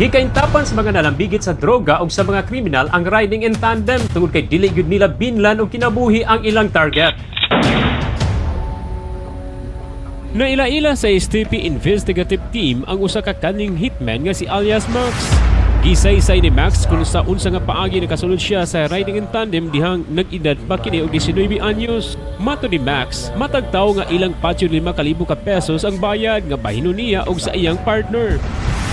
Gikaintapan sa mga nalambigit sa droga o sa mga kriminal ang riding in tandem tungod kay dili gyud nila binlan o kinabuhi ang ilang target. Naila-ila sa STP investigative team ang usa ka kaning hitman nga si alias Max. Gisaysay ni Max kung sa unsa nga paagi nakasulod siya sa riding in tandem dihang nag-edad pa kini og 19 anyos. Mato ni Max, matag tawo nga ilang 5,000 ka pesos ang bayad nga bahino niya og sa iyang partner.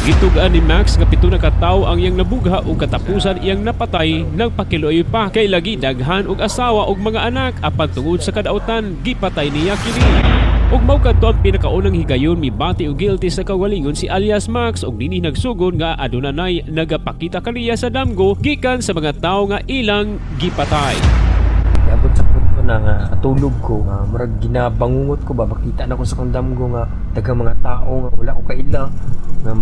Gitugaan ni Max nga 7 na katawo ang iyang nabugha ug katapusan iyang napatay nang pakiluoy pa kay lagi daghan og asawa ug mga anak apan tungod sa kadautan gipatay niya kini. Ug mao kadto ang pinakaunang higayon mibati og guilty sa kawalingon si alias Max ug dinhi nagsugod nga adunay nagapakita kaniya sa damgo gikan sa mga tawo nga ilang gipatay. Abot sa punto na nga katulog ko, murag ginabangungot ko ba, makita na ko sa kandamgo nga dagang mga tao nga wala ko kaila nga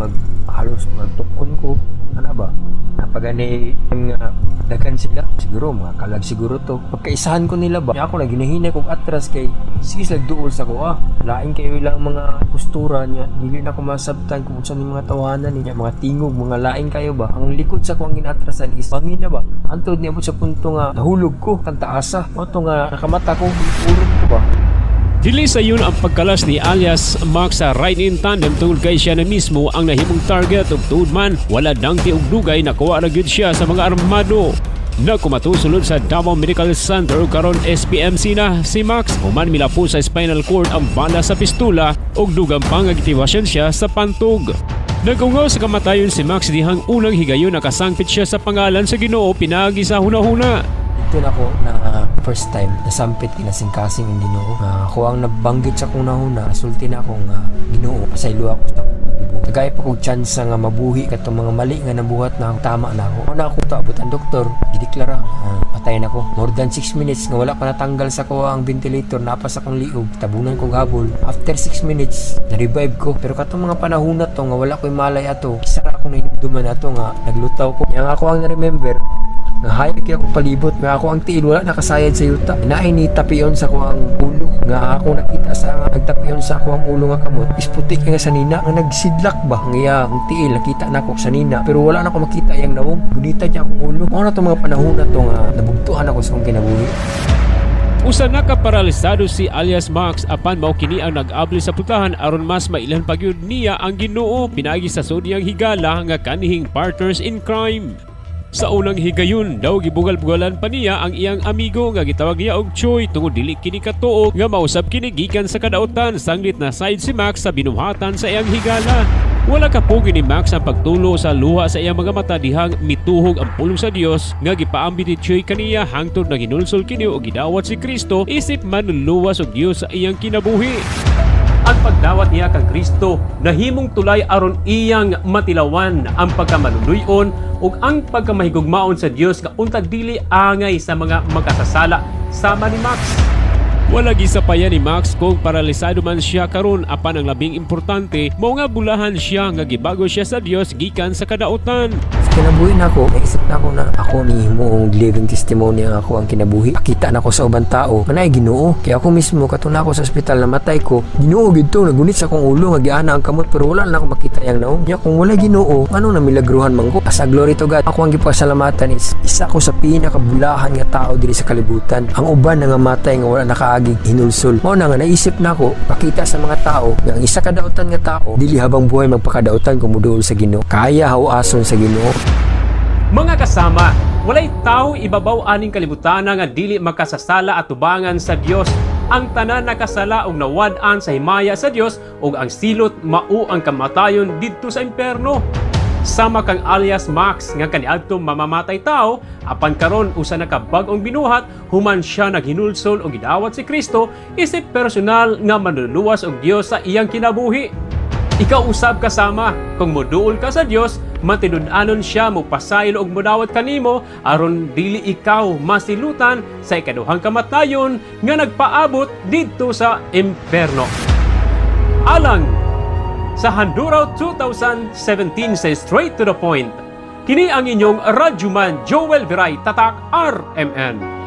halos magtukon ko, ano ba? Napagani nga dagan sila, siguro mga kalag siguro to. Pagkaisahan ko nila ba, ako na ginahinay kong atras kay sige nagduol sa ko, lain kayo lang mga postura niya, hindi na ko masabtan kung saan yung mga tawanan niya, mga tingog, mga lain kayo ba. Ang likod sa ko ang ginatrasan is bangin na ba? Antod niya sa punto nga nahulog ko, kantaasa. O to nga nakamata ko, urong ko ba? Dili sa yun ang pagkalas ni alias Max sa ride-in tandem tungod kay siya na mismo ang nahimong target ug tuod man wala dangti og dugay nakuha na gyud siya sa mga armado. Nakumatusulod sa Davao Medical Center karon SPMC na si Max human milapo sa spinal cord ang bala sa pistola ug dugang pangagitibasyon siya sa pantog. Nagungaw sa kamatayon si Max dihang unang higayon nakasangpit siya sa pangalan sa Ginoo pinagi sa hunahuna. Ito na ko na first time nasampit kinasingkasing ang Ginoo. Ako ang nabanggit sa kong nahuna, sulti na akong Ginoo, pasaylo ako sa kagaya pa kong chance nga mabuhi katong mga mali nga nabuhat na ako, tama na ako. Ano ako to, abot ang doktor, gideklara, patay na ko. More than 6 minutes nga wala pa natanggal sa ko ang ventilator, napas akong liog, tabunan kong habol. After 6 minutes, na-revive ko. Pero katong mga panahon na to nga wala ko'y malay ato, isara akong nainumduman ato nga naglutaw ko. Yang ako ang na-remember, nga hayag kaya akong palibot, nga ako ang tiil, wala nakasayad sa yuta. Naay ni tapiyon sa ko ang ulo, nga ako nakita sa nga nagtapiyon sa ko ang ulo nga kamot. Isputik nga sa nina, nga nagsidlak ba? Nga ang tiil, nakita na ako sa nina. Pero wala na ako makita yung nawong, gunita niya akong ulo. Mga na itong mga panahon na to nga nabugtuhan ako sa kong kinabuhi. Usa nakaparalisado si alias Max apan mao kini ang nag-abli sa putahan aron mas mailan pagyud niya ang Ginoo pinagi sa sudiyang higala nga kanihing partners in crime. Sa unang higayon daw gibugal-bugalan pa niya ang iyang amigo nga gitawag niya og Choy tungod dili kini katuo nga mausab kini gikan sa kadautan sanglit na side si Max sa binuhatan sa iyang higala. Wala kapugi ni Max ang pagtulo sa luha sa iyang mga mata dihang mituhog ang pulong sa Dios nga gipaambi ni Choy kaniya hangtod na ginulsol kini og gidawat si Kristo isip man luwas og Dios sa iyang kinabuhi. Ang pagdawat niya kang Kristo nahimong tulay aron iyang matilawan ang pagkamaluluyon ug ang pagkamahigugmaon sa Dios nga untag dili angay sa mga makasasala sama ni Max. Wala gisapayan ni Max kung paralisado man siya karon apan ang labing importante mao nga bulahan siya nga gibago siya sa Dios gikan sa kadautan. Sa kinabuhi na ako, naisip na ako na ako ni moong living testimony ang ako ang kinabuhi. Pakita na ako sa ubang tao, manay Ginoo. Kaya ako mismo katuna ako sa ospital na matay ko. Ginoo gito, nagunit sa akong ulo nga giana ang kamot pero wala na ako makita yang naong. Kaya kung wala Ginoo, ano na milagruhan man ko? Sa glory to God, ako ang gipasalamatan is isa ko sa pinakabulahan nga tao diri sa kalibutan. Ang uban nga matay nga wala nakaaging hinulsol. Mao na nga naisip na ako, pakita sa mga tao nga ang isa kadautan nga tao dili habang buhay magpakadautan kung muduol sa Ginoo. Kaya hawason sa Ginoo. Mga kasama, walay tao ibabaw aning kalibutan nga dili makasasala at tubangan sa Dios. Ang tanan nakasala og nawad-an sa himaya sa Dios ug ang silot mao ang kamatayon didto sa impierno. Sama kang alias Max nga kaniadtong mamamatay tao apan karon usa na ka bag-ong binuhat human siya naghinulsol og gidawat si Kristo isip personal nga manluluwas og Dios sa iyang kinabuhi. Ikaw usab kasama kung moduol ka sa Dios matidud-anon siya mo pasaylo og modawat kanimo aron dili ikaw masilutan sa ikaduhang kamatayon nga nagpaabot didto sa impierno. Alang sa Handuraw 2017 sa Straight to the Point, kini ang inyong radyoman Joel Viray Tatak RMN.